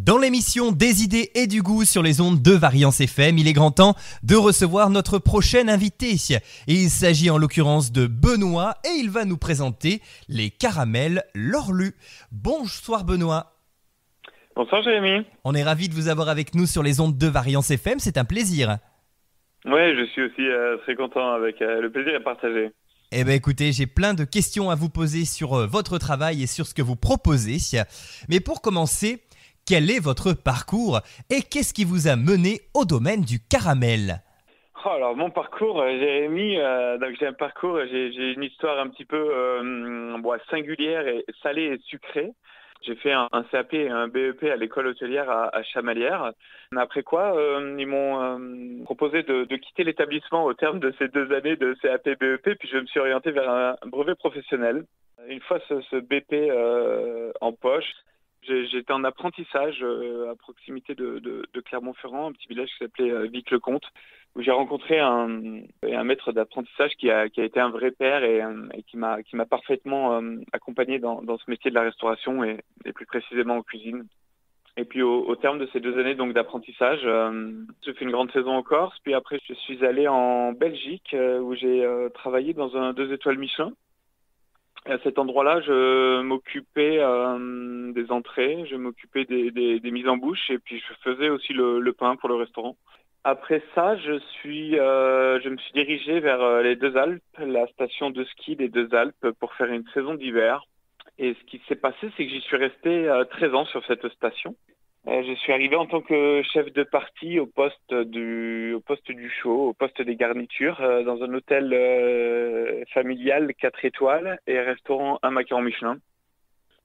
Dans l'émission Des idées et du goût sur les ondes de Variance FM, il est grand temps de recevoir notre prochain invité. Et il s'agit en l'occurrence de Benoît et il va nous présenter les caramels Lorlu. Bonsoir Benoît. Bonsoir Jérémy. On est ravis de vous avoir avec nous sur les ondes de Variance FM, c'est un plaisir. Oui, je suis aussi très content, avec le plaisir est partagé. Eh bien écoutez, j'ai plein de questions à vous poser sur votre travail et sur ce que vous proposez. Mais pour commencer, quel est votre parcours et qu'est-ce qui vous a mené au domaine du caramel ? Alors mon parcours, Jérémy, donc j'ai un parcours, j'ai une histoire un petit peu singulière et salée et sucrée. J'ai fait un CAP et un BEP à l'école hôtelière à Chamalières. Après quoi, ils m'ont proposé de quitter l'établissement au terme de ces 2 années de CAP BEP, puis je me suis orienté vers un brevet professionnel. Une fois ce BP en poche, j'étais en apprentissage à proximité de Clermont-Ferrand, un petit village qui s'appelait Vic-le-Comte, où j'ai rencontré un maître d'apprentissage qui a été un vrai père et qui m'a parfaitement accompagné dans ce métier de la restauration et plus précisément en cuisine. Et puis au terme de ces 2 années donc d'apprentissage, j'ai fait une grande saison en Corse, puis après je suis allé en Belgique où j'ai travaillé dans un 2 étoiles Michelin. Et à cet endroit-là, je m'occupais des entrées, je m'occupais des mises en bouche et puis je faisais aussi le pain pour le restaurant. Après ça, je me suis dirigé vers les Deux Alpes, la station de ski des Deux Alpes, pour faire une saison d'hiver. Et ce qui s'est passé, c'est que j'y suis resté 13 ans sur cette station. Je suis arrivé en tant que chef de partie au poste du chaud, au poste des garnitures, dans un hôtel familial 4 étoiles et restaurant un macaron Michelin.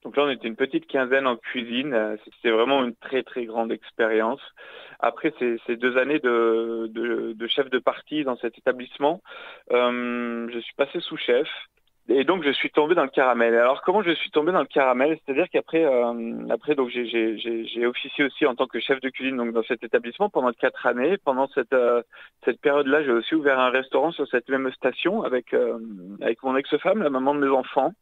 Donc là, on était une petite quinzaine en cuisine. C'était vraiment une très très grande expérience. Après ces 2 années de chef de partie dans cet établissement, je suis passé sous-chef. Et donc je suis tombé dans le caramel. Alors comment je suis tombé dans le caramel ? C'est-à-dire qu'après donc j'ai officié aussi en tant que chef de cuisine donc dans cet établissement pendant 4 années. Pendant cette période-là, j'ai aussi ouvert un restaurant sur cette même station avec mon ex-femme, la maman de mes enfants,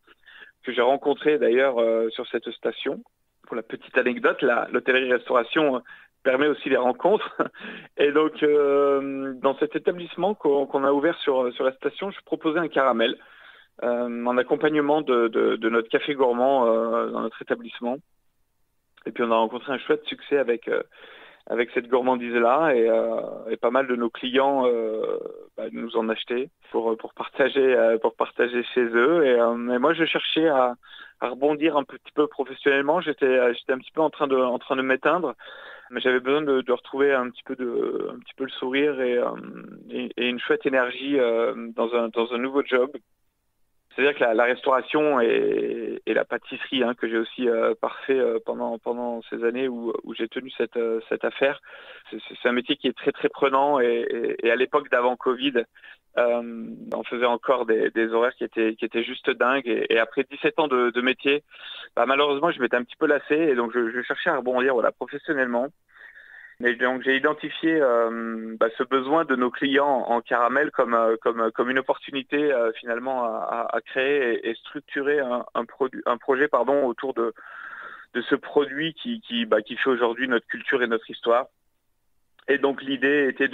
que j'ai rencontrée d'ailleurs sur cette station. Pour la petite anecdote, l'hôtellerie-restauration permet aussi les rencontres. Et donc dans cet établissement qu'on a ouvert sur la station, je proposais un caramel. En accompagnement de notre café gourmand dans notre établissement. Et puis on a rencontré un chouette succès avec cette gourmandise-là et pas mal de nos clients nous en achetaient pour partager chez eux. Et moi je cherchais à rebondir un petit peu professionnellement. J'étais un petit peu en train de m'éteindre, mais j'avais besoin de retrouver un petit peu le sourire et une chouette énergie dans un nouveau job. C'est-à-dire que la restauration et la pâtisserie que j'ai aussi parfait pendant ces années où j'ai tenu cette affaire, c'est un métier qui est très très prenant et à l'époque d'avant Covid, on faisait encore des horaires qui étaient juste dingues et après 17 ans de métier, malheureusement je m'étais un petit peu lassé et donc je cherchais à rebondir professionnellement. Et donc j'ai identifié ce besoin de nos clients en caramel comme une opportunité finalement à créer et structurer un projet autour de ce produit qui fait aujourd'hui notre culture et notre histoire. Et donc l'idée était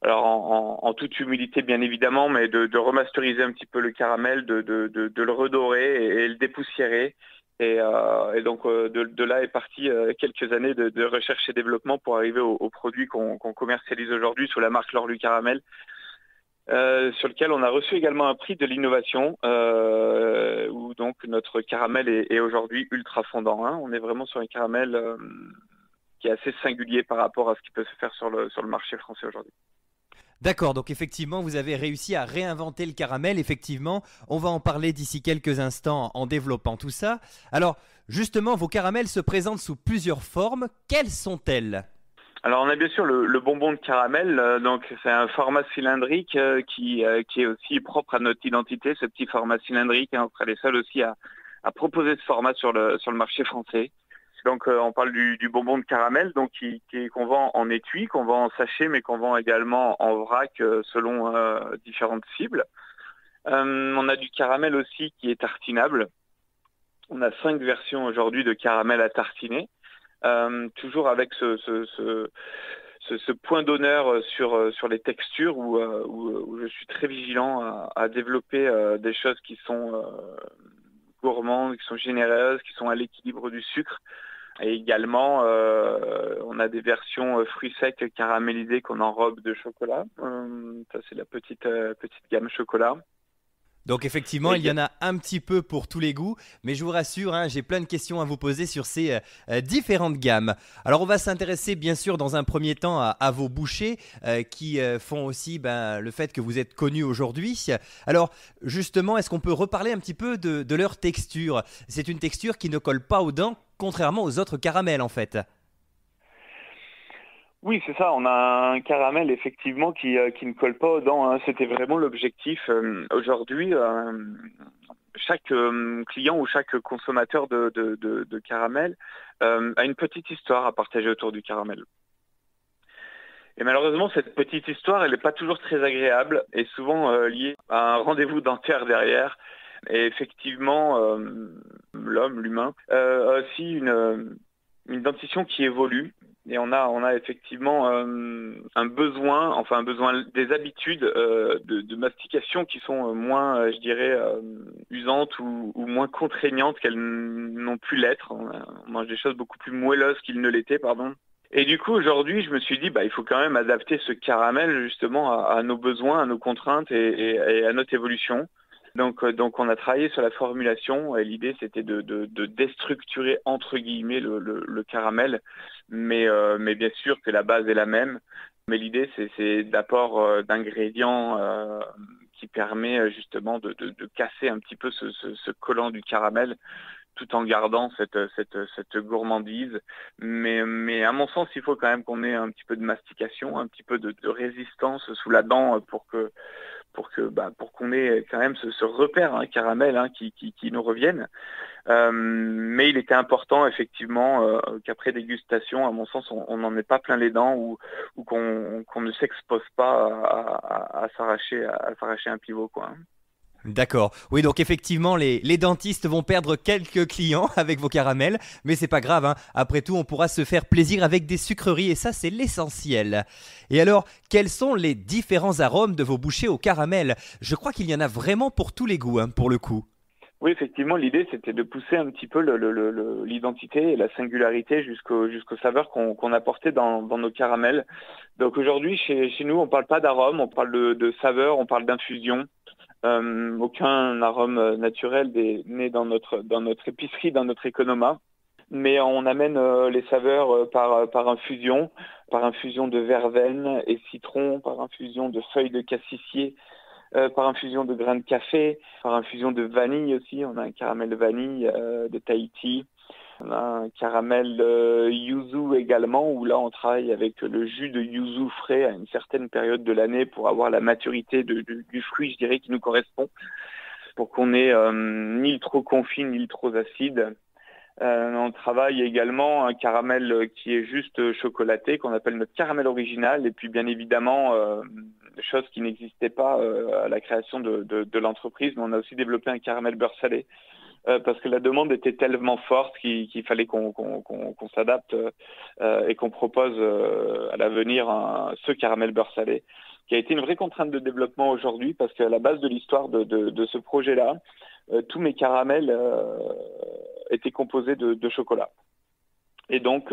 alors en toute humilité bien évidemment, mais de remasteriser un petit peu le caramel, de le redorer et le dépoussiérer. Et donc de là est parti quelques années de recherche et développement pour arriver au produit qu'on commercialise aujourd'hui sous la marque Lorlu Caramel, sur lequel on a reçu également un prix de l'innovation, où donc notre caramel est aujourd'hui ultra fondant. On est vraiment sur un caramel qui est assez singulier par rapport à ce qui peut se faire sur le marché français aujourd'hui. D'accord, donc effectivement, vous avez réussi à réinventer le caramel. Effectivement, on va en parler d'ici quelques instants en développant tout ça. Alors, justement, vos caramels se présentent sous plusieurs formes. Quelles sont-elles ? Alors, on a bien sûr le bonbon de caramel. Donc, c'est un format cylindrique qui est aussi propre à notre identité, ce petit format cylindrique. On sera les seuls aussi à proposer ce format sur le marché français. Donc on parle du bonbon de caramel donc qu'on vend en étui, qu'on vend en sachet, mais qu'on vend également en vrac selon différentes cibles. On a du caramel aussi qui est tartinable. On a 5 versions aujourd'hui de caramel à tartiner. toujours avec ce point d'honneur sur les textures où je suis très vigilant à développer des choses qui sont gourmandes, qui sont généreuses, qui sont à l'équilibre du sucre. Et également, on a des versions fruits secs caramélisés qu'on enrobe de chocolat. Ça, c'est la petite gamme chocolat. Donc effectivement, il y en a un petit peu pour tous les goûts, mais je vous rassure, hein, j'ai plein de questions à vous poser sur ces différentes gammes. Alors on va s'intéresser bien sûr dans un premier temps à vos bouchées qui font aussi le fait que vous êtes connus aujourd'hui. Alors justement, est-ce qu'on peut reparler un petit peu de leur texture? C'est une texture qui ne colle pas aux dents, contrairement aux autres caramels en fait. Oui, c'est ça. On a un caramel effectivement qui ne colle pas aux dents, hein. C'était vraiment l'objectif. Aujourd'hui, chaque client ou chaque consommateur de caramel a une petite histoire à partager autour du caramel. Et malheureusement, cette petite histoire, elle n'est pas toujours très agréable et souvent liée à un rendez-vous dentaire derrière. Et effectivement, l'humain, a aussi une dentition qui évolue. Et on a effectivement un besoin des habitudes de mastication qui sont moins, je dirais, usantes ou moins contraignantes qu'elles n'ont pu l'être. On mange des choses beaucoup plus moelleuses qu'ils ne l'étaient, pardon. Et du coup, aujourd'hui, je me suis dit, il faut quand même adapter ce caramel justement à nos besoins, à nos contraintes et à notre évolution. Donc, on a travaillé sur la formulation et l'idée c'était de déstructurer entre guillemets le caramel, mais bien sûr que la base est la même. Mais l'idée c'est d'apport d'ingrédients qui permet justement de casser un petit peu ce collant du caramel, tout en gardant cette gourmandise. Mais à mon sens, il faut quand même qu'on ait un petit peu de mastication, un petit peu de résistance sous la dent pour qu'on ait quand même ce repère caramel qui nous revienne. Mais il était important effectivement qu'après dégustation, à mon sens, on n'en ait pas plein les dents ou qu'on ne s'expose pas à s'arracher un pivot, quoi. D'accord. Oui, donc effectivement, les dentistes vont perdre quelques clients avec vos caramels, mais c'est pas grave, hein. Après tout, on pourra se faire plaisir avec des sucreries et ça, c'est l'essentiel. Et alors, quels sont les différents arômes de vos bouchées au caramel? Je crois qu'il y en a vraiment pour tous les goûts, hein, pour le coup. Oui, effectivement, l'idée c'était de pousser un petit peu l'identité et la singularité jusqu'aux saveurs qu'on apportait dans nos caramels. Donc aujourd'hui, chez nous, on parle pas d'arôme, on parle de saveurs, on parle d'infusion. Aucun arôme naturel né dans notre épicerie, dans notre économa. Mais on amène les saveurs par infusion de verveine et citron, par infusion de feuilles de cassissier, par infusion de grains de café, par infusion de vanille aussi. On a un caramel vanille de Tahiti. On a un caramel yuzu également, où là on travaille avec le jus de yuzu frais à une certaine période de l'année pour avoir la maturité du fruit, je dirais, qui nous correspond, pour qu'on ait ni le trop confit ni le trop acide. On travaille également un caramel qui est juste chocolaté, qu'on appelle notre caramel original, et puis bien évidemment, chose qui n'existait pas à la création de l'entreprise, mais on a aussi développé un caramel beurre salé. Parce que la demande était tellement forte qu'il fallait qu'on s'adapte et qu'on propose à l'avenir ce caramel beurre salé, qui a été une vraie contrainte de développement aujourd'hui, parce qu'à la base de l'histoire de ce projet-là, tous mes caramels étaient composés de chocolat. Et donc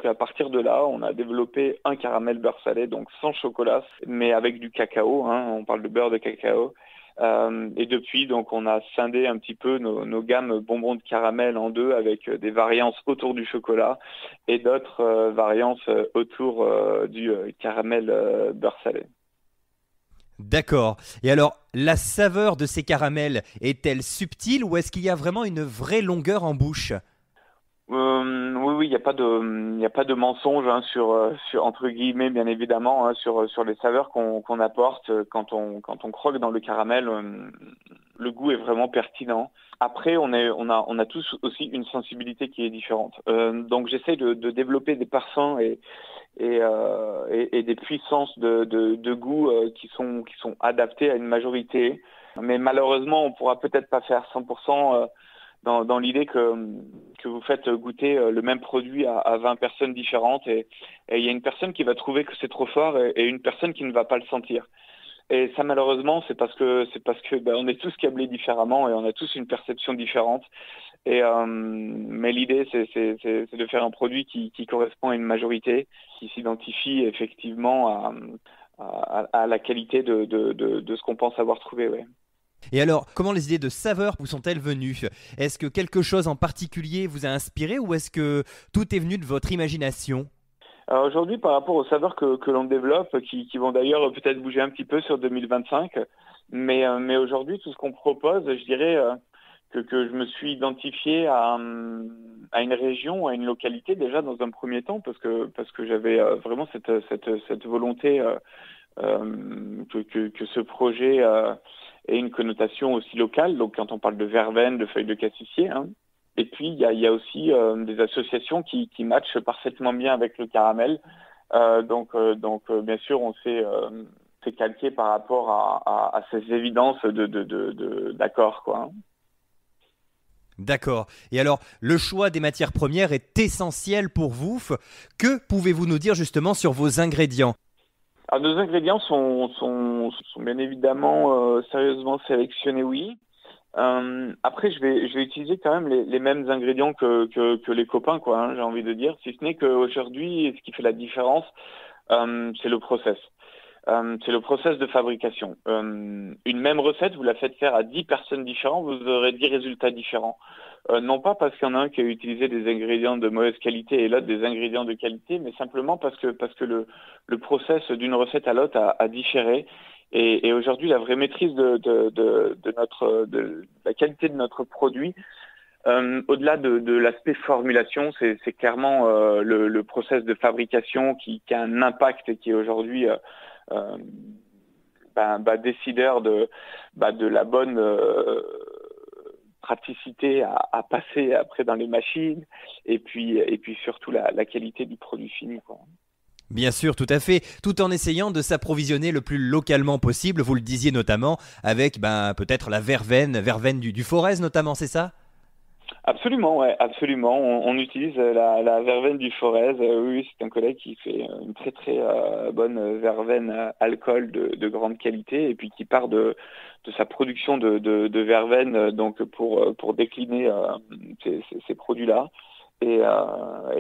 à partir de là, on a développé un caramel beurre salé, donc sans chocolat, mais avec du cacao, hein, on parle de beurre de cacao. Et depuis, donc, on a scindé un petit peu nos gammes bonbons de caramel en deux, avec des variances autour du chocolat et d'autres variances autour du caramel beurre salé. D'accord. Et alors, la saveur de ces caramels est-elle subtile ou est-ce qu'il y a vraiment une vraie longueur en bouche? Oui, il n'y a pas de mensonge sur entre guillemets, bien évidemment, hein, sur les saveurs qu'on apporte quand on croque dans le caramel. Le goût est vraiment pertinent. Après, on a tous aussi une sensibilité qui est différente. Donc, j'essaie de développer des parfums et des puissances de goût qui sont adaptées à une majorité. Mais malheureusement, on pourra peut-être pas faire 100% dans l'idée que vous faites goûter le même produit à 20 personnes différentes et il y a une personne qui va trouver que c'est trop fort et une personne qui ne va pas le sentir. Et ça, malheureusement, c'est parce que on est tous câblés différemment et on a tous une perception différente. Mais l'idée, c'est de faire un produit qui correspond à une majorité, qui s'identifie effectivement à la qualité de ce qu'on pense avoir trouvé. Ouais. Et alors, comment les idées de saveur vous sont-elles venues? Est-ce que quelque chose en particulier vous a inspiré ou est-ce que tout est venu de votre imagination? Alors aujourd'hui, par rapport aux saveurs que l'on développe, qui vont d'ailleurs peut-être bouger un petit peu sur 2025, mais aujourd'hui, tout ce qu'on propose, je dirais que je me suis identifié à une région, à une localité déjà dans un premier temps, parce que j'avais vraiment cette volonté que ce projet ait une connotation aussi locale. Donc quand on parle de verveine, de feuilles de cassissier, hein. Et puis il y a aussi des associations qui matchent parfaitement bien avec le caramel. Donc bien sûr on s'est calqué par rapport à ces évidences d'accord quoi. Hein. D'accord. Et alors, le choix des matières premières est essentiel pour vous. Que pouvez-vous nous dire justement sur vos ingrédients? Alors, nos ingrédients sont bien évidemment sérieusement sélectionnés, oui. Après, je vais utiliser quand même les mêmes ingrédients que les copains, quoi. Hein, j'ai envie de dire. Si ce n'est qu'aujourd'hui, ce qui fait la différence, c'est le process. C'est le process de fabrication. Une même recette, vous la faites faire à 10 personnes différentes, vous aurez 10 résultats différents. Non pas parce qu'il y en a un qui a utilisé des ingrédients de mauvaise qualité et l'autre des ingrédients de qualité, mais simplement parce que le process d'une recette à l'autre a différé. Et aujourd'hui, la vraie maîtrise de la qualité de notre produit, au-delà de l'aspect formulation, c'est clairement le process de fabrication qui a un impact et qui est aujourd'hui décideur de la bonne praticité à passer après dans les machines et puis surtout la qualité du produit fini, quoi. Bien sûr, tout à fait, tout en essayant de s'approvisionner le plus localement possible, vous le disiez notamment, avec peut-être la verveine du Forez notamment, c'est ça? Absolument, ouais, absolument. On utilise la verveine du Forez. Oui, c'est un collègue qui fait une très très bonne verveine alcool de grande qualité et puis qui part de sa production de verveine donc pour décliner ces produits-là. Et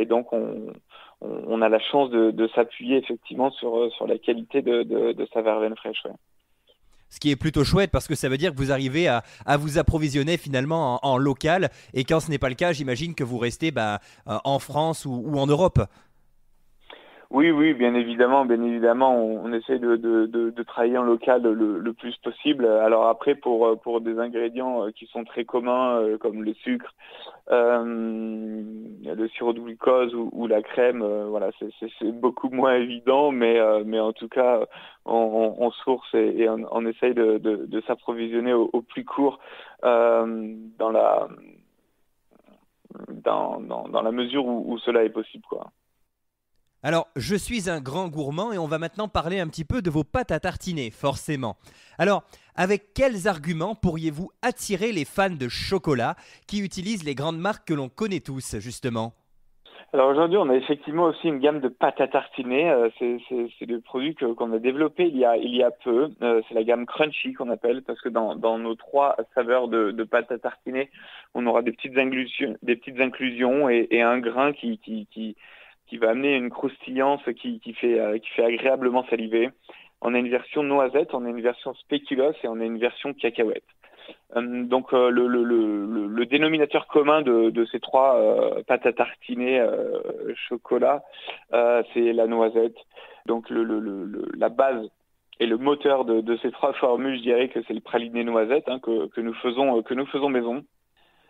donc on a la chance de s'appuyer effectivement sur la qualité de sa verveine fraîche. Ouais. Ce qui est plutôt chouette parce que ça veut dire que vous arrivez à vous approvisionner finalement en local. Et quand ce n'est pas le cas, j'imagine que vous restez en France ou en Europe. Oui, bien évidemment, on essaie de travailler en local le plus possible. Alors après, pour des ingrédients qui sont très communs, comme le sucre, le sirop de glucose ou la crème, voilà, c'est beaucoup moins évident, mais en tout cas, on source et on essaye de s'approvisionner au plus court dans la mesure où cela est possible, quoi. Alors, je suis un grand gourmand et on va maintenant parler un petit peu de vos pâtes à tartiner, forcément. Alors, avec quels arguments pourriez-vous attirer les fans de chocolat qui utilisent les grandes marques que l'on connaît tous, justement? Alors aujourd'hui, on a effectivement aussi une gamme de pâtes à tartiner. C'est le produit qu'on a développé il y a peu. C'est la gamme Crunchy qu'on appelle parce que dans nos 3 saveurs de pâtes à tartiner, on aura des petites inclusions et un grain qui va amener une croustillance qui fait agréablement saliver. On a une version noisette, on a une version spéculoos et on a une version cacahuète. Donc le dénominateur commun de ces 3 pâtes à tartiner chocolat, c'est la noisette. Donc la base et le moteur de ces 3 formules, je dirais que c'est le praliné noisette hein, que nous faisons maison.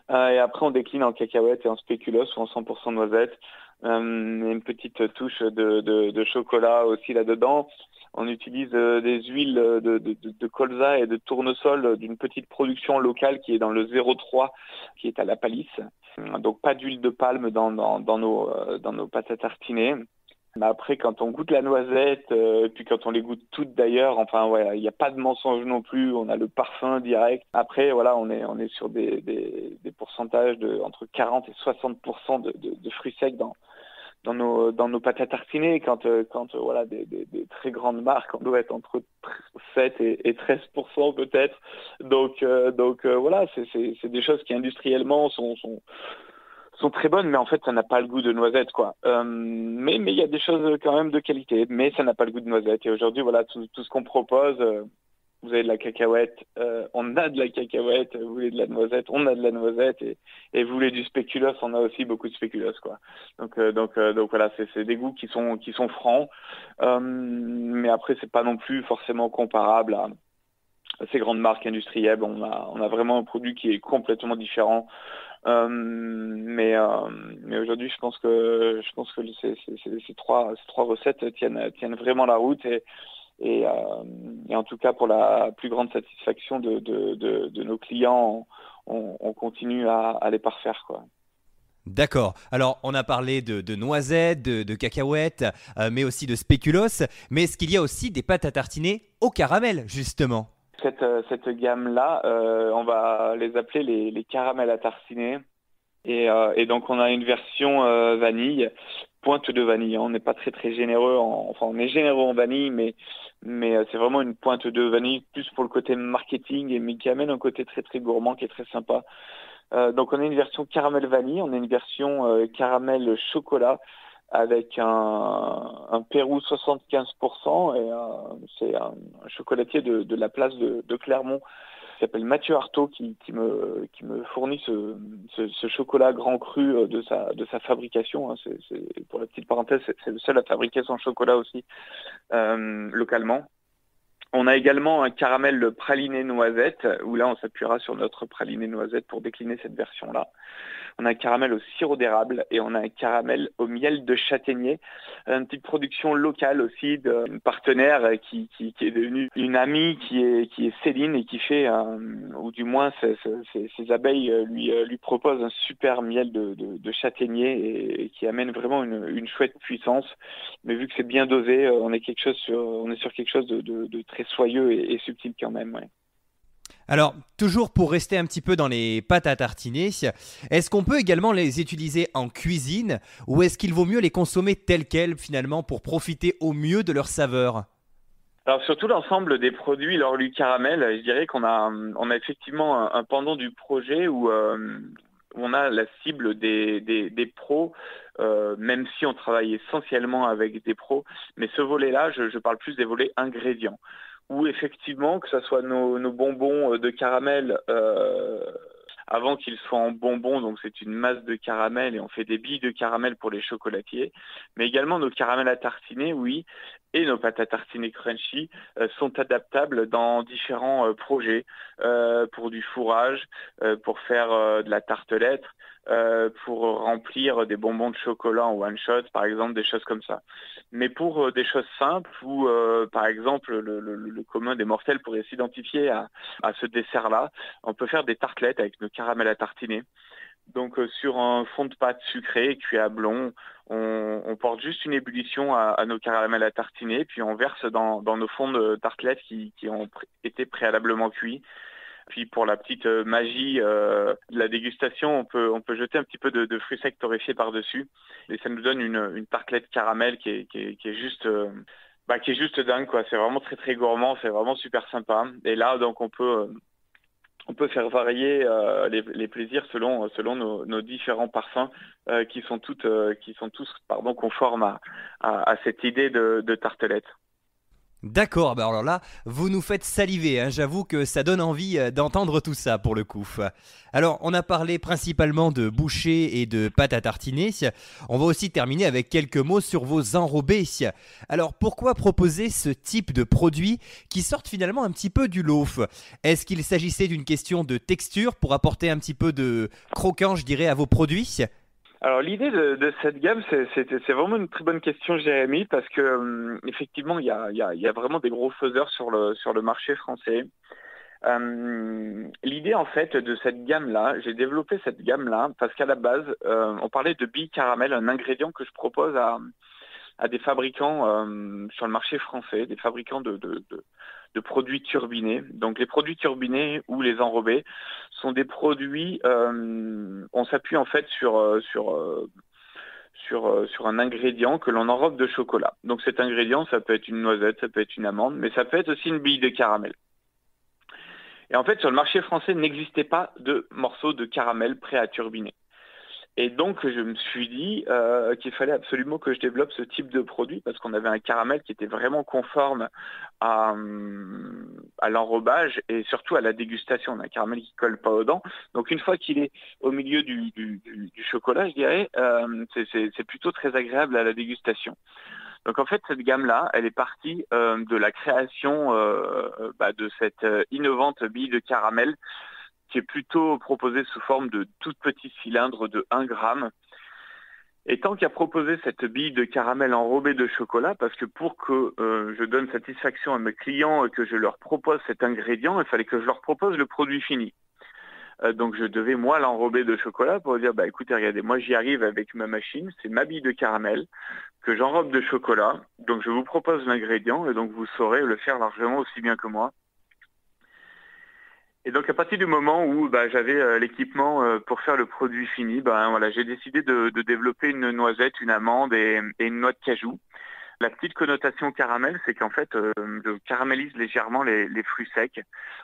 Et après on décline en cacahuète et en spéculoos ou en 100% noisette. Une petite touche de chocolat aussi là-dedans. On utilise des huiles de colza et de tournesol d'une petite production locale qui est dans le 03, qui est à la Palisse. Donc pas d'huile de palme dans nos pâtes à tartiner. Mais après, quand on goûte la noisette, puis quand on les goûte toutes d'ailleurs, enfin, ouais, il n'y a pas de mensonge non plus. On a le parfum direct. Après, voilà, on est sur des pourcentages entre 40 et 60% de fruits secs dans nos pâtes à tartiner. Quand voilà, des très grandes marques, on doit être entre 7 et 13% peut-être. Donc voilà, c'est des choses qui industriellement sont très bonnes, mais en fait, ça n'a pas le goût de noisette, quoi. Mais il y a des choses quand même de qualité, mais ça n'a pas le goût de noisette. Et aujourd'hui, voilà, tout ce qu'on propose, vous avez de la cacahuète, on a de la cacahuète, vous voulez de la noisette, on a de la noisette, et vous voulez du spéculoos, on a aussi beaucoup de spéculoos, quoi. Donc voilà, c'est des goûts qui sont francs, mais après, c'est pas non plus forcément comparable à ces grandes marques industrielles. On a vraiment un produit qui est complètement différent. Mais aujourd'hui, je pense que ces trois recettes tiennent vraiment la route et en tout cas pour la plus grande satisfaction de nos clients, on continue à les parfaire, quoi. D'accord. Alors, on a parlé de noisettes, de cacahuètes, mais aussi de spéculoos. Mais est-ce qu'il y a aussi des pâtes à tartiner au caramel, justement? Cette gamme-là, on va les appeler les caramels à tartiner. Et donc on a une version vanille, pointe de vanille. On n'est pas très généreux, enfin on est généreux en vanille, mais c'est vraiment une pointe de vanille, plus pour le côté marketing, mais qui amène un côté très gourmand qui est très sympa. Donc on a une version caramel vanille, on a une version caramel chocolat avec un Pérou 75%, et c'est un chocolatier de la place de Clermont qui s'appelle Mathieu Artaud qui me fournit ce chocolat grand cru de sa fabrication, hein. Pour la petite parenthèse, c'est le seul à fabriquer son chocolat aussi localement. On a également un caramel praliné noisette, où là on s'appuiera sur notre praliné noisette pour décliner cette version-là. On a un caramel au sirop d'érable et on a un caramel au miel de châtaignier. Une petite production locale aussi d'une partenaire qui est devenue une amie qui est Céline et qui fait, ou du moins ses abeilles lui proposent un super miel de châtaignier et qui amène vraiment une chouette puissance. Mais vu que c'est bien dosé, on est sur quelque chose de très soyeux et subtil quand même, ouais. Alors, toujours pour rester un petit peu dans les pâtes à tartiner, est-ce qu'on peut également les utiliser en cuisine ou est-ce qu'il vaut mieux les consommer telles quelles finalement pour profiter au mieux de leur saveur? Alors surtout l'ensemble des produits L'Orlu Caramel, je dirais qu'on a effectivement un pendant du projet où on a la cible des pros, même si on travaille essentiellement avec des pros. Mais ce volet-là, je parle plus des volets ingrédients, où effectivement, que ce soit nos bonbons de caramel, avant qu'ils soient en bonbons, donc c'est une masse de caramel et on fait des billes de caramel pour les chocolatiers, mais également nos caramels à tartiner, oui, et nos pâtes à tartiner crunchy sont adaptables dans différents projets, pour du fourrage, pour faire de la tartelette, pour remplir des bonbons de chocolat en one shot, par exemple, des choses comme ça. Mais pour des choses simples où, par exemple, le commun des mortels pourrait s'identifier à ce dessert-là, on peut faire des tartelettes avec nos caramels à tartiner. Donc sur un fond de pâte sucré cuit à blond, on porte juste une ébullition à nos caramels à tartiner, puis on verse dans nos fonds de tartelettes qui ont été préalablement cuits. Puis pour la petite magie de la dégustation, on peut jeter un petit peu de fruits secs torréfiés par-dessus. Et ça nous donne une tartelette caramel qui est juste qui est juste dingue, quoi. C'est vraiment très gourmand, c'est vraiment super sympa. Et là, donc on peut faire varier les plaisirs selon nos différents parfums qui sont tous conformes à cette idée de tartelette. D'accord, bah alors là, vous nous faites saliver, hein. J'avoue que ça donne envie d'entendre tout ça pour le coup. Alors, on a parlé principalement de bouchées et de pâtes à tartiner. On va aussi terminer avec quelques mots sur vos enrobés. Alors, pourquoi proposer ce type de produits qui sortent finalement un petit peu du lot? Est-ce qu'il s'agissait d'une question de texture pour apporter un petit peu de croquant, je dirais, à vos produits? Alors l'idée de cette gamme, c'est vraiment une très bonne question, Jérémy, parce que effectivement, il y a vraiment des gros faiseurs sur le marché français. L'idée en fait de cette gamme-là, j'ai développé cette gamme-là parce qu'à la base, on parlait de billes caramel, un ingrédient que je propose à des fabricants sur le marché français, des fabricants de produits turbinés. Donc les produits turbinés ou les enrobés sont des produits, on s'appuie en fait sur un ingrédient que l'on enrobe de chocolat. Donc cet ingrédient, ça peut être une noisette, ça peut être une amande, mais ça peut être aussi une bille de caramel. Et en fait, sur le marché français, il n'existait pas de morceaux de caramel prêts à turbiner. Et donc, je me suis dit qu'il fallait absolument que je développe ce type de produit parce qu'on avait un caramel qui était vraiment conforme à l'enrobage et surtout à la dégustation. On a un caramel qui colle pas aux dents. Donc, une fois qu'il est au milieu du chocolat, je dirais, c'est plutôt très agréable à la dégustation. Donc, en fait, cette gamme-là, elle est partie de la création de cette innovante bille de caramel qui est plutôt proposé sous forme de tout petits cylindres de 1 gramme. Et tant qu'à proposer cette bille de caramel enrobée de chocolat, parce que pour que je donne satisfaction à mes clients et que je leur propose cet ingrédient, il fallait que je leur propose le produit fini. Donc je devais moi l'enrober de chocolat pour dire écoutez, regardez, moi j'y arrive avec ma machine, c'est ma bille de caramel que j'enrobe de chocolat, donc je vous propose l'ingrédient et donc vous saurez le faire largement aussi bien que moi. Et donc à partir du moment où j'avais l'équipement pour faire le produit fini, j'ai décidé de développer une noisette, une amande et une noix de cajou. La petite connotation caramel, c'est qu'en fait, je caramélise légèrement les fruits secs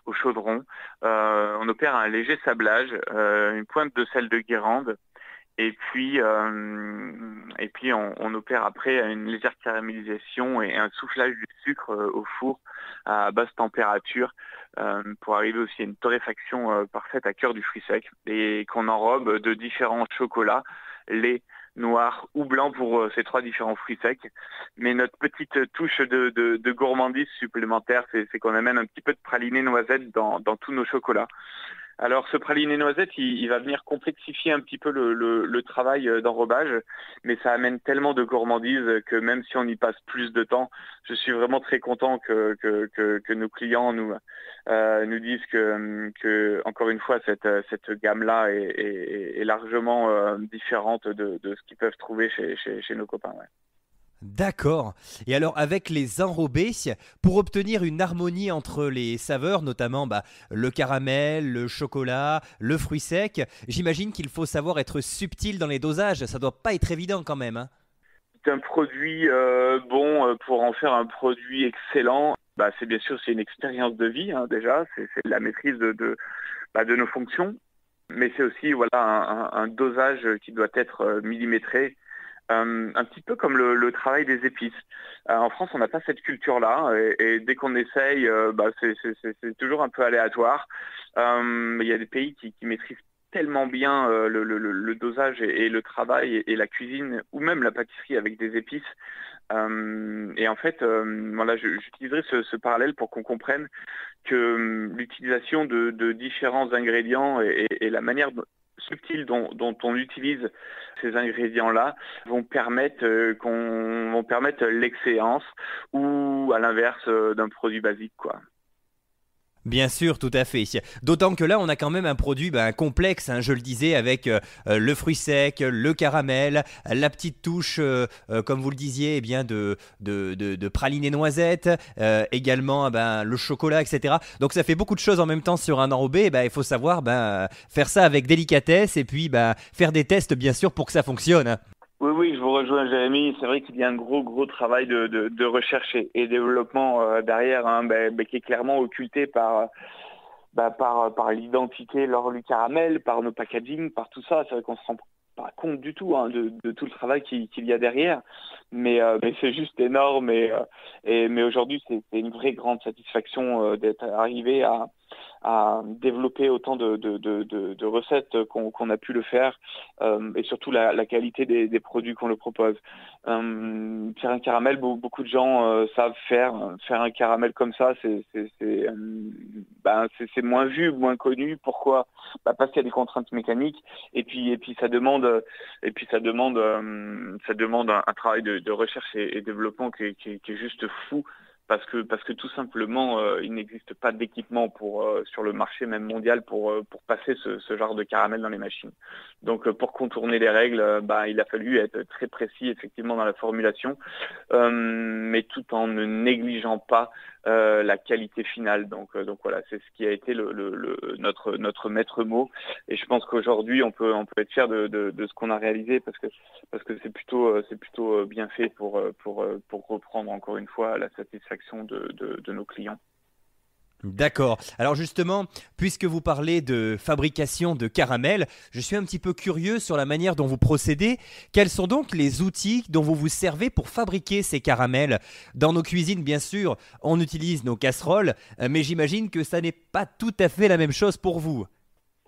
au chaudron. On opère un léger sablage, une pointe de sel de Guérande, et puis on opère après une légère caramélisation et un soufflage du sucre au four à basse température pour arriver aussi à une torréfaction parfaite à cœur du fruit sec et qu'on enrobe de différents chocolats, lait, noir ou blanc pour ces 3 différents fruits secs. Mais notre petite touche de gourmandise supplémentaire, c'est qu'on amène un petit peu de praliné noisette dans tous nos chocolats. Alors ce praliné noisette, il va venir complexifier un petit peu le travail d'enrobage, mais ça amène tellement de gourmandise que même si on y passe plus de temps, je suis vraiment très content que nos clients nous disent que encore une fois cette gamme-là est largement différente de ce qu'ils peuvent trouver chez nos copains. Ouais. D'accord. Et alors avec les enrobés, pour obtenir une harmonie entre les saveurs, notamment le caramel, le chocolat, le fruit sec, j'imagine qu'il faut savoir être subtil dans les dosages. Ça doit pas être évident quand même, hein. C'est un produit bon pour en faire un produit excellent. C'est bien sûr c'est une expérience de vie déjà. C'est la maîtrise de nos fonctions, mais c'est aussi un dosage qui doit être millimétré. Un petit peu comme le travail des épices. En France, on n'a pas cette culture-là, et dès qu'on essaye, c'est toujours un peu aléatoire. Il y a des pays qui maîtrisent tellement bien le dosage et le travail et la cuisine, ou même la pâtisserie avec des épices. Et en fait, j'utiliserai ce parallèle pour qu'on comprenne que l'utilisation de différents ingrédients et la manière subtile dont on utilise ces ingrédients-là vont permettre l'excellence ou à l'inverse d'un produit basique, quoi. Bien sûr, tout à fait. D'autant que là, on a quand même un produit complexe, hein, je le disais, avec le fruit sec, le caramel, la petite touche, comme vous le disiez, de praliné noisette, également le chocolat, etc. Donc ça fait beaucoup de choses en même temps sur un enrobé. Il faut savoir faire ça avec délicatesse et puis faire des tests, bien sûr, pour que ça fonctionne. Oui, je vous rejoins, Jérémy. C'est vrai qu'il y a un gros travail de recherche et développement derrière, qui est clairement occulté par l'identité lors du caramel, par nos packaging, par tout ça. C'est vrai qu'on se rend pas compte du tout de tout le travail qu'il y a derrière. Mais c'est juste énorme mais aujourd'hui, c'est une vraie grande satisfaction d'être arrivé à développer autant de recettes qu'on a pu le faire et surtout la qualité des produits qu'on le propose. Faire un caramel, beaucoup de gens savent faire un caramel comme ça, c'est moins vu, moins connu. Pourquoi? Parce qu'il y a des contraintes mécaniques et puis ça demande un travail de recherche et développement qui est juste fou. parce que tout simplement, il n'existe pas d'équipement sur le marché même mondial pour passer ce genre de caramel dans les machines. Donc, pour contourner les règles, il a fallu être très précis effectivement dans la formulation, mais tout en ne négligeant pas la qualité finale. Donc voilà, c'est ce qui a été notre maître mot. Et je pense qu'aujourd'hui, on peut être fier de ce qu'on a réalisé parce que c'est plutôt bien fait pour reprendre encore une fois la satisfaction de nos clients. D'accord. Alors justement, puisque vous parlez de fabrication de caramel, je suis un petit peu curieux sur la manière dont vous procédez. Quels sont donc les outils dont vous vous servez pour fabriquer ces caramels? Dans nos cuisines, bien sûr, on utilise nos casseroles, mais j'imagine que ça n'est pas tout à fait la même chose pour vous.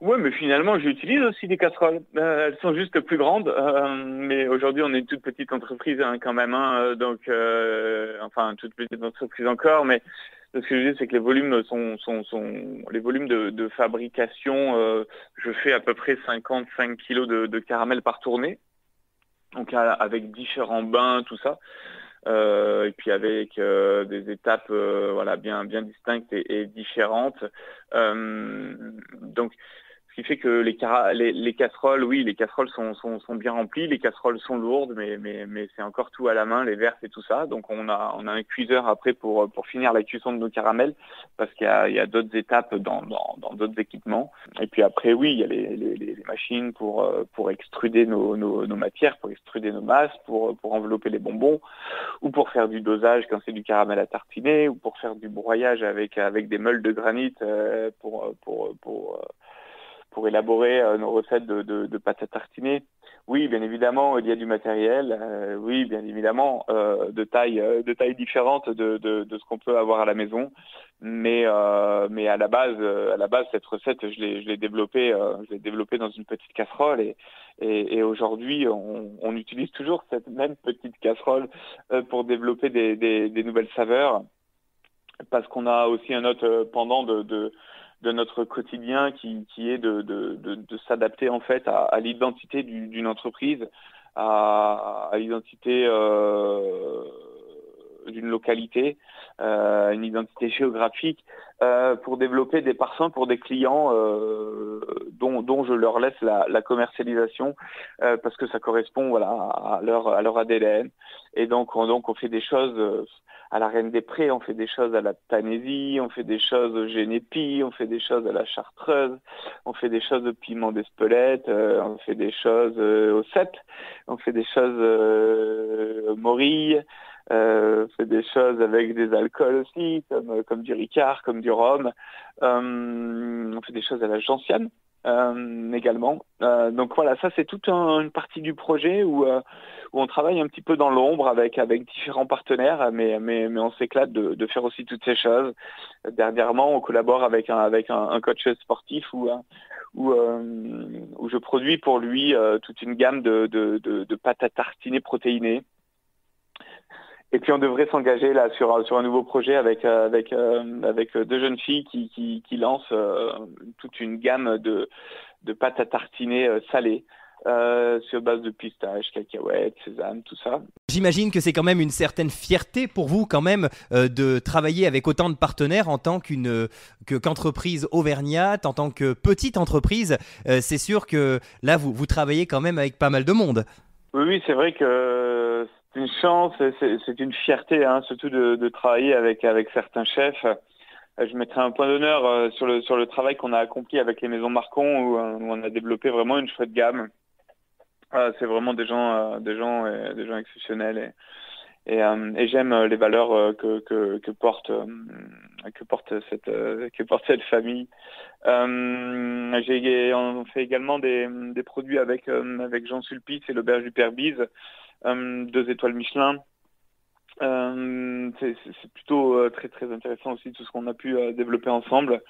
Oui, mais finalement, j'utilise aussi des casseroles. Elles sont juste plus grandes, mais aujourd'hui, on est une toute petite entreprise quand même, hein, donc enfin, toute petite entreprise encore, mais ce que je veux dire, c'est que les volumes les volumes de fabrication. Je fais à peu près 55 kilos de caramel par tournée, donc avec différents bains, tout ça. Et puis avec des étapes voilà bien distinctes et différentes. Donc ce qui fait que les casseroles, oui, les casseroles sont bien remplies, les casseroles sont lourdes, mais c'est encore tout à la main, les verres et tout ça. Donc on a un cuiseur après pour finir la cuisson de nos caramels, parce qu'il y a d'autres étapes dans d'autres équipements. Et puis après, oui, il y a les machines pour extruder nos matières, pour extruder nos masses, pour envelopper les bonbons, ou pour faire du dosage quand c'est du caramel à tartiner, ou pour faire du broyage avec des meules de granit pour élaborer nos recettes de pâte à tartiner. Oui, bien évidemment, il y a du matériel. Oui, bien évidemment, de tailles différentes de ce qu'on peut avoir à la maison. Mais à la base, cette recette, je l'ai développée dans une petite casserole. Et aujourd'hui, on utilise toujours cette même petite casserole pour développer des nouvelles saveurs, parce qu'on a aussi un autre pendant de notre quotidien qui est de s'adapter en fait à l'identité d'une entreprise, à l'identité d'une localité, une identité géographique, pour développer des parfums pour des clients dont je leur laisse la commercialisation, parce que ça correspond voilà à leur ADN. Et donc on fait des choses à la Reine des Prés, on fait des choses à la Tanésie, on fait des choses au Génépi, on fait des choses à la Chartreuse, on fait des choses au piment d'Espelette, on fait des choses au Cèpe, on fait des choses au Morille, on fait des choses avec des alcools aussi, comme du Ricard, comme du rhum. On fait des choses à la Gentiane également. Donc voilà, ça c'est toute une partie du projet où on travaille un petit peu dans l'ombre avec différents partenaires, mais on s'éclate de faire aussi toutes ces choses. Dernièrement, on collabore avec un coach sportif où je produis pour lui toute une gamme de pâtes à tartiner protéinées. Et puis on devrait s'engager là sur un nouveau projet avec deux jeunes filles qui lancent toute une gamme de pâtes à tartiner salées, sur base de pistaches, cacahuètes, sésame, tout ça. J'imagine que c'est quand même une certaine fierté pour vous quand même de travailler avec autant de partenaires en tant qu'entreprise auvergnate, en tant que petite entreprise. C'est sûr que là, vous travaillez quand même avec pas mal de monde. Oui, c'est vrai que c'est une chance, c'est une fierté, hein, surtout de travailler avec certains chefs. Je mettrai un point d'honneur sur le travail qu'on a accompli avec les maisons Marcon, où on a développé vraiment une chouette gamme. C'est vraiment des gens exceptionnels, et j'aime les valeurs que porte cette famille. On fait également des produits avec Jean Sulpice et l'auberge du Père Bise, 2 étoiles Michelin. C'est plutôt très très intéressant aussi tout ce qu'on a pu développer ensemble.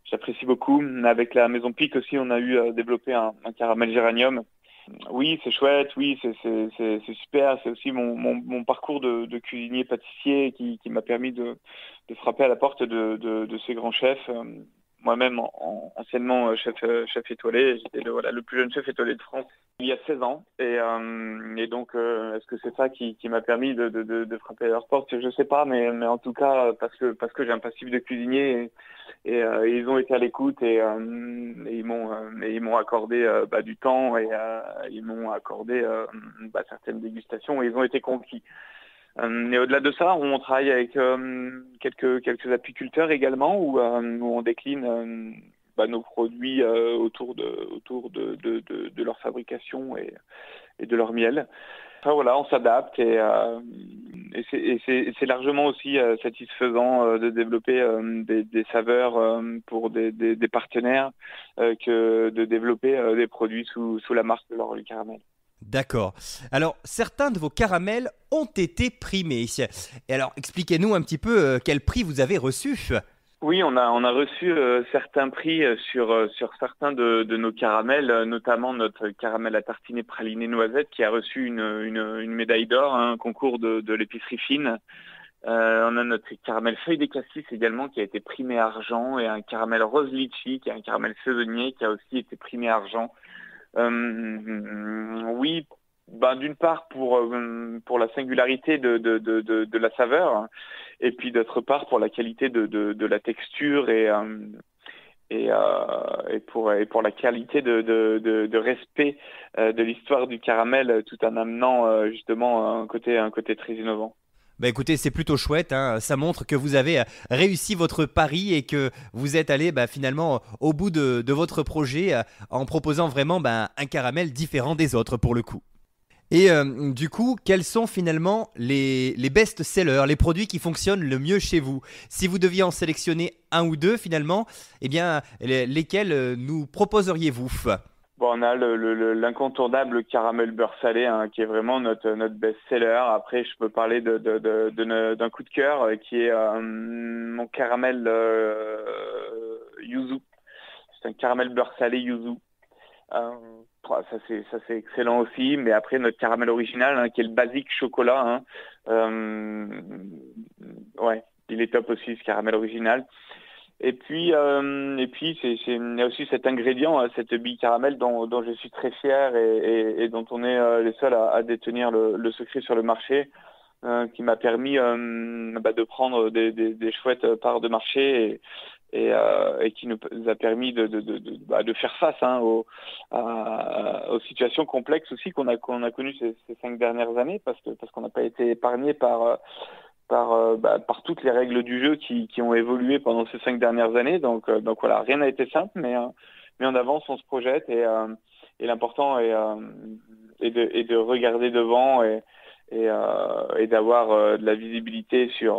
J'apprécie beaucoup. Avec la Maison Pic aussi, on a développé un caramel géranium. Oui, c'est chouette, oui, c'est super. C'est aussi mon parcours de cuisinier pâtissier qui m'a permis de frapper à la porte de ces grands chefs. moi-même anciennement chef étoilé. J'étais le plus jeune chef étoilé de France il y a 16 ans. Et donc, est-ce que c'est ça qui m'a permis de frapper à leur porte? Je sais pas, mais en tout cas, parce que j'ai un passif de cuisinier et ils ont été à l'écoute et ils m'ont accordé du temps et ils m'ont accordé certaines dégustations et ils ont été conquis. Et au-delà de ça, on travaille avec quelques apiculteurs également où on décline nos produits autour de leur fabrication et de leur miel. Enfin, voilà, on s'adapte et c'est largement aussi satisfaisant de développer des saveurs pour des partenaires que de développer des produits sous la marque de Laurel Caramel. D'accord. Alors, certains de vos caramels ont été primés. Et alors, expliquez-nous un petit peu quel prix vous avez reçu. Oui, on a reçu certains prix sur certains de nos caramels, notamment notre caramel à tartiner praliné noisette qui a reçu une médaille d'or, un concours de l'épicerie fine. On a notre caramel feuille des cassis également qui a été primé argent et un caramel rose litchi qui est un caramel saisonnier qui a aussi été primé argent. Oui, d'une part pour la singularité de la saveur, et puis d'autre part pour la qualité de la texture et pour la qualité de respect de l'histoire du caramel, tout en amenant justement un côté très innovant. Bah écoutez, c'est plutôt chouette, hein. Ça montre que vous avez réussi votre pari et que vous êtes allé finalement au bout de votre projet en proposant vraiment un caramel différent des autres pour le coup. Et du coup, quels sont finalement les best-sellers, les produits qui fonctionnent le mieux chez vous? Si vous deviez en sélectionner un ou deux finalement, eh bien, lesquels nous proposeriez-vous? Bon, on a l'incontournable caramel beurre salé qui est vraiment notre best-seller. Après, je peux parler d'un coup de cœur qui est mon caramel yuzu. C'est un caramel beurre salé yuzu. Ça c'est excellent aussi. Mais après, notre caramel original qui est le basique chocolat. Ouais, il est top aussi ce caramel original. Et puis il y a aussi cet ingrédient, cette bille caramel dont je suis très fier et dont on est les seuls à détenir le secret sur le marché, qui m'a permis de prendre des chouettes parts de marché et qui nous a permis de faire face aux situations complexes aussi qu'on a connues ces 5 dernières années parce qu'on n'a pas été épargné par toutes les règles du jeu qui ont évolué pendant ces 5 dernières années. Donc voilà, rien n'a été simple, mais on avance, on se projette et l'important est de regarder devant et d'avoir de la visibilité sur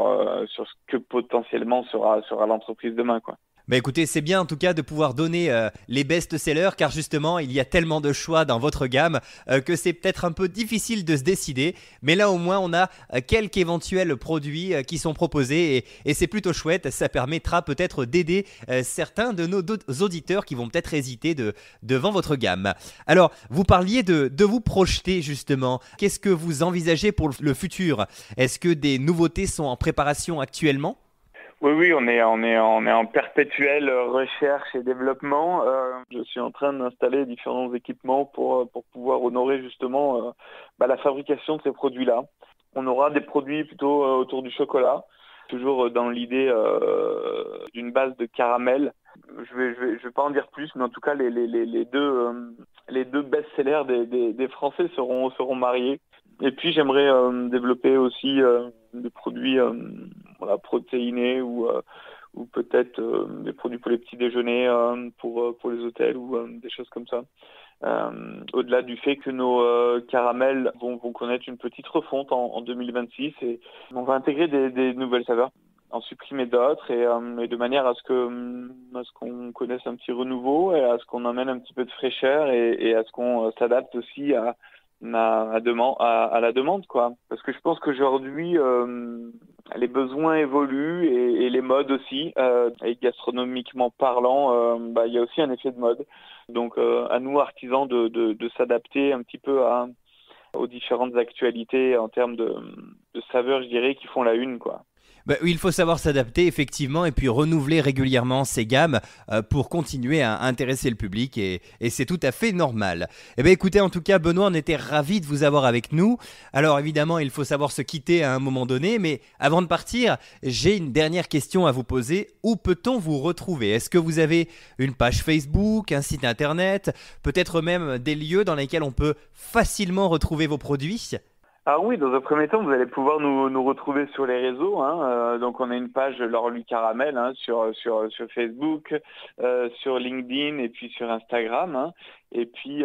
ce que potentiellement sera l'entreprise demain, quoi. Bah écoutez, c'est bien en tout cas de pouvoir donner les best-sellers car justement il y a tellement de choix dans votre gamme que c'est peut-être un peu difficile de se décider. Mais là au moins on a quelques éventuels produits qui sont proposés et c'est plutôt chouette. Ça permettra peut-être d'aider certains de nos auditeurs qui vont peut-être hésiter devant votre gamme. Alors vous parliez de vous projeter justement. Qu'est-ce que vous envisagez pour le futur? Est-ce que des nouveautés sont en préparation actuellement? Oui, on est en perpétuelle recherche et développement. Je suis en train d'installer différents équipements pour pouvoir honorer justement la fabrication de ces produits-là. On aura des produits plutôt autour du chocolat, toujours dans l'idée d'une base de caramel. Je vais pas en dire plus, mais en tout cas les deux best-sellers des Français seront mariés. Et puis j'aimerais développer aussi des produits protéinés ou peut-être des produits pour les petits déjeuners pour les hôtels ou des choses comme ça. Au-delà du fait que nos caramels vont connaître une petite refonte en 2026 et on va intégrer des nouvelles saveurs, en supprimer d'autres et de manière à ce qu'on connaisse un petit renouveau et à ce qu'on amène un petit peu de fraîcheur et à ce qu'on s'adapte aussi à la demande, quoi. Parce que je pense qu'aujourd'hui, les besoins évoluent et les modes aussi. Et gastronomiquement parlant, il y a aussi un effet de mode. Donc, à nous, artisans, de s'adapter un petit peu aux différentes actualités en termes de saveurs, je dirais, qui font la une, quoi. Bah oui, il faut savoir s'adapter effectivement et puis renouveler régulièrement ses gammes pour continuer à intéresser le public et c'est tout à fait normal. Eh bien écoutez, en tout cas Benoît, on était ravis de vous avoir avec nous. Alors évidemment, il faut savoir se quitter à un moment donné, mais avant de partir, j'ai une dernière question à vous poser. Où peut-on vous retrouver? Est-ce que vous avez une page Facebook, un site internet, peut-être même des lieux dans lesquels on peut facilement retrouver vos produits? Ah oui, dans un premier temps, vous allez pouvoir nous retrouver sur les réseaux, hein. Donc on a une page L'Orlu Caramel, hein, sur Facebook, sur LinkedIn et puis sur Instagram, hein. Et puis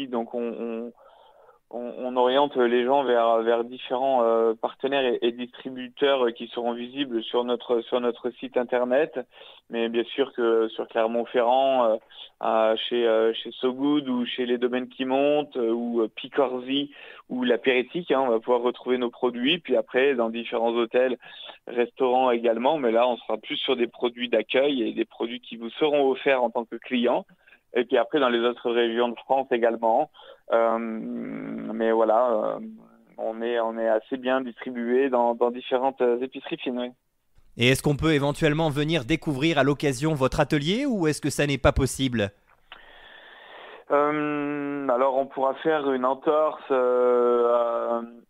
donc on oriente les gens vers différents partenaires et distributeurs qui seront visibles sur notre site internet, mais bien sûr que sur Clermont-Ferrand, chez So Good ou chez Les Domaines qui montent ou Picorzi ou l'Apéritique, hein, on va pouvoir retrouver nos produits. Puis après, dans différents hôtels, restaurants également, mais là, on sera plus sur des produits d'accueil et des produits qui vous seront offerts en tant que client. Et puis après, dans les autres régions de France également. Mais voilà, on est assez bien distribué dans différentes épiceries fines. Oui. Et est-ce qu'on peut éventuellement venir découvrir à l'occasion votre atelier ou est-ce que ça n'est pas possible? Alors on pourra faire une entorse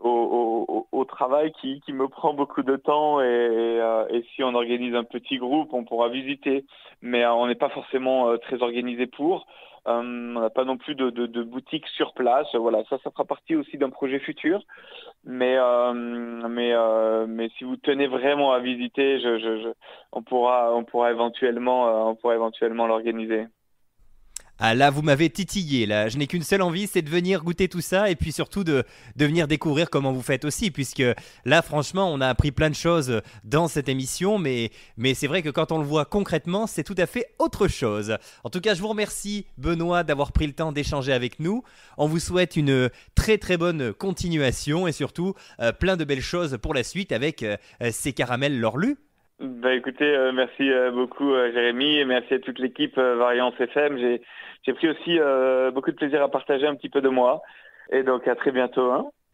au travail qui me prend beaucoup de temps et si on organise un petit groupe, on pourra visiter. Mais on n'est pas forcément très organisé pour. On n'a pas non plus de boutique sur place. Voilà, ça fera partie aussi d'un projet futur. Mais si vous tenez vraiment à visiter, on pourra éventuellement l'organiser. Ah là, vous m'avez titillé, là. Je n'ai qu'une seule envie, c'est de venir goûter tout ça et puis surtout de venir découvrir comment vous faites aussi, puisque là, franchement, on a appris plein de choses dans cette émission, mais c'est vrai que quand on le voit concrètement, c'est tout à fait autre chose. En tout cas, je vous remercie, Benoît, d'avoir pris le temps d'échanger avec nous. On vous souhaite une très très bonne continuation et surtout plein de belles choses pour la suite avec ces caramels L'Orlu. Bah écoutez, merci beaucoup Jérémy et merci à toute l'équipe Variance FM. J'ai pris aussi beaucoup de plaisir à partager un petit peu de moi et donc à très bientôt, hein.